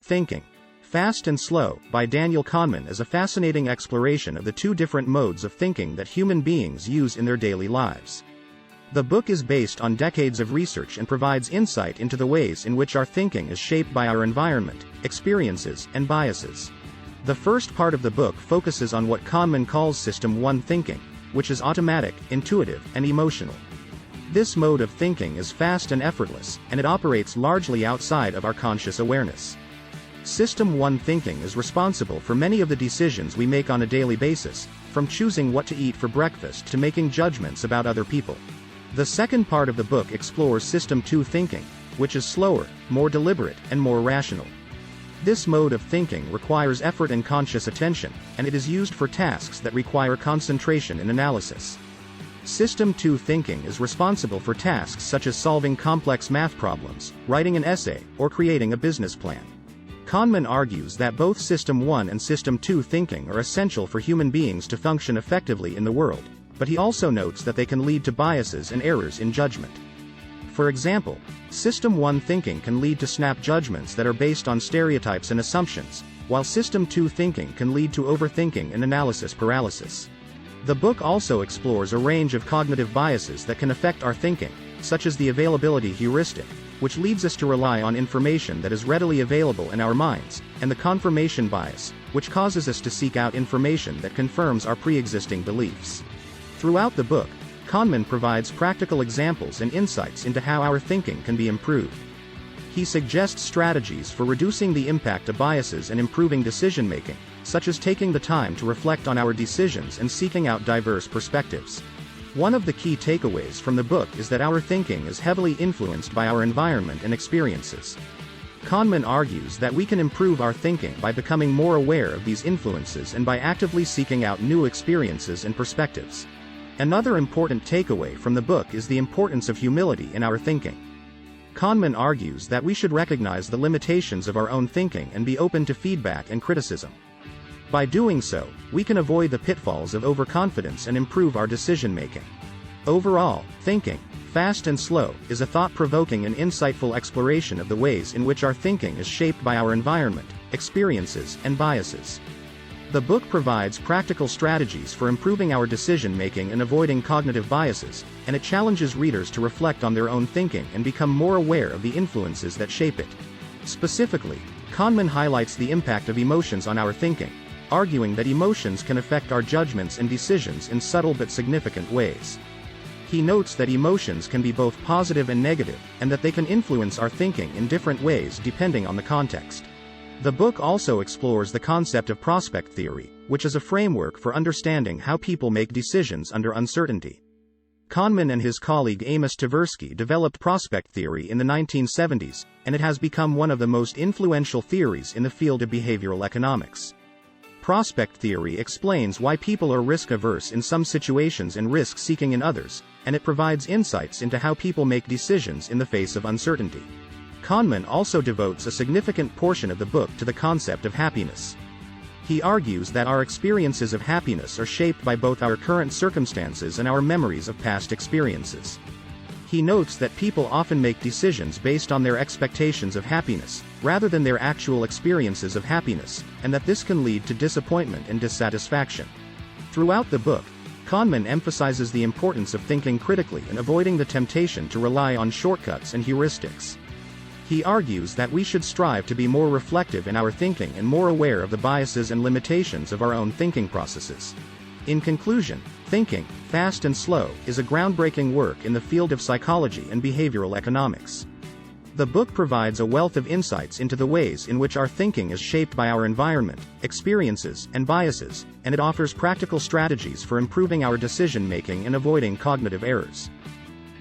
Thinking Fast and Slow, by Daniel Kahneman, is a fascinating exploration of the two different modes of thinking that human beings use in their daily lives. The book is based on decades of research and provides insight into the ways in which our thinking is shaped by our environment, experiences, and biases. The first part of the book focuses on what Kahneman calls System 1 thinking, which is automatic, intuitive, and emotional. This mode of thinking is fast and effortless, and it operates largely outside of our conscious awareness. System 1 thinking is responsible for many of the decisions we make on a daily basis, from choosing what to eat for breakfast to making judgments about other people. The second part of the book explores System 2 thinking, which is slower, more deliberate, and more rational. This mode of thinking requires effort and conscious attention, and it is used for tasks that require concentration and analysis. System 2 thinking is responsible for tasks such as solving complex math problems, writing an essay, or creating a business plan. Kahneman argues that both System 1 and System 2 thinking are essential for human beings to function effectively in the world, but he also notes that they can lead to biases and errors in judgment. For example, System 1 thinking can lead to snap judgments that are based on stereotypes and assumptions, while System 2 thinking can lead to overthinking and analysis paralysis. The book also explores a range of cognitive biases that can affect our thinking, such as the availability heuristic, which leads us to rely on information that is readily available in our minds, and the confirmation bias, which causes us to seek out information that confirms our pre-existing beliefs. Throughout the book, Kahneman provides practical examples and insights into how our thinking can be improved. He suggests strategies for reducing the impact of biases and improving decision-making, such as taking the time to reflect on our decisions and seeking out diverse perspectives. One of the key takeaways from the book is that our thinking is heavily influenced by our environment and experiences. Kahneman argues that we can improve our thinking by becoming more aware of these influences and by actively seeking out new experiences and perspectives. Another important takeaway from the book is the importance of humility in our thinking. Kahneman argues that we should recognize the limitations of our own thinking and be open to feedback and criticism. By doing so, we can avoid the pitfalls of overconfidence and improve our decision-making. Overall, Thinking Fast and Slow is a thought-provoking and insightful exploration of the ways in which our thinking is shaped by our environment, experiences, and biases. The book provides practical strategies for improving our decision-making and avoiding cognitive biases, and it challenges readers to reflect on their own thinking and become more aware of the influences that shape it. Specifically, Kahneman highlights the impact of emotions on our thinking, arguing that emotions can affect our judgments and decisions in subtle but significant ways. He notes that emotions can be both positive and negative, and that they can influence our thinking in different ways depending on the context. The book also explores the concept of prospect theory, which is a framework for understanding how people make decisions under uncertainty. Kahneman and his colleague Amos Tversky developed prospect theory in the 1970s, and it has become one of the most influential theories in the field of behavioral economics. Prospect theory explains why people are risk-averse in some situations and risk-seeking in others, and it provides insights into how people make decisions in the face of uncertainty. Kahneman also devotes a significant portion of the book to the concept of happiness. He argues that our experiences of happiness are shaped by both our current circumstances and our memories of past experiences. He notes that people often make decisions based on their expectations of happiness, rather than their actual experiences of happiness, and that this can lead to disappointment and dissatisfaction. Throughout the book, Kahneman emphasizes the importance of thinking critically and avoiding the temptation to rely on shortcuts and heuristics. He argues that we should strive to be more reflective in our thinking and more aware of the biases and limitations of our own thinking processes. In conclusion, Thinking Fast and Slow is a groundbreaking work in the field of psychology and behavioral economics. The book provides a wealth of insights into the ways in which our thinking is shaped by our environment, experiences, and biases, and it offers practical strategies for improving our decision-making and avoiding cognitive errors.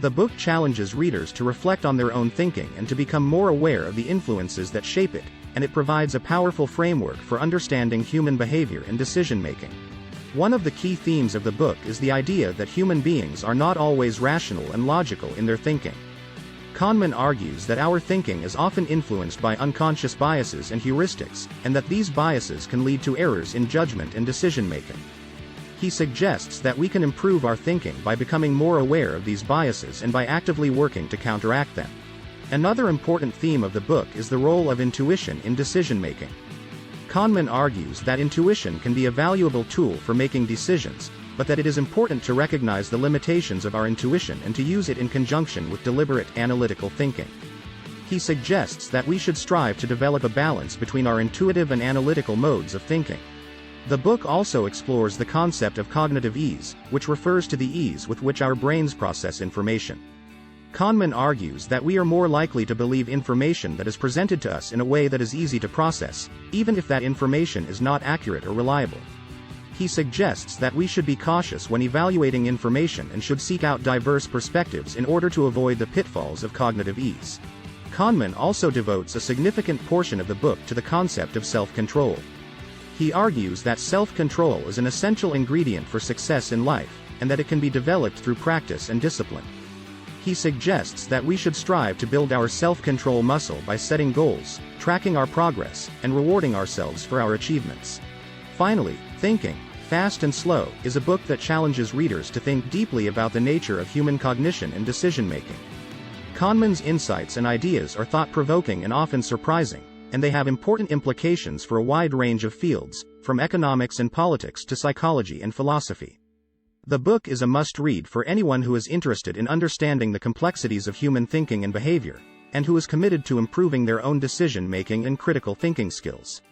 The book challenges readers to reflect on their own thinking and to become more aware of the influences that shape it, and it provides a powerful framework for understanding human behavior and decision-making. One of the key themes of the book is the idea that human beings are not always rational and logical in their thinking. Kahneman argues that our thinking is often influenced by unconscious biases and heuristics, and that these biases can lead to errors in judgment and decision-making. He suggests that we can improve our thinking by becoming more aware of these biases and by actively working to counteract them. Another important theme of the book is the role of intuition in decision-making. Kahneman argues that intuition can be a valuable tool for making decisions, but that it is important to recognize the limitations of our intuition and to use it in conjunction with deliberate, analytical thinking. He suggests that we should strive to develop a balance between our intuitive and analytical modes of thinking. The book also explores the concept of cognitive ease, which refers to the ease with which our brains process information. Kahneman argues that we are more likely to believe information that is presented to us in a way that is easy to process, even if that information is not accurate or reliable. He suggests that we should be cautious when evaluating information and should seek out diverse perspectives in order to avoid the pitfalls of cognitive ease. Kahneman also devotes a significant portion of the book to the concept of self-control. He argues that self-control is an essential ingredient for success in life, and that it can be developed through practice and discipline. He suggests that we should strive to build our self-control muscle by setting goals, tracking our progress, and rewarding ourselves for our achievements. Finally, Thinking, Fast and Slow is a book that challenges readers to think deeply about the nature of human cognition and decision-making. Kahneman's insights and ideas are thought-provoking and often surprising, and they have important implications for a wide range of fields, from economics and politics to psychology and philosophy. The book is a must-read for anyone who is interested in understanding the complexities of human thinking and behavior, and who is committed to improving their own decision-making and critical thinking skills.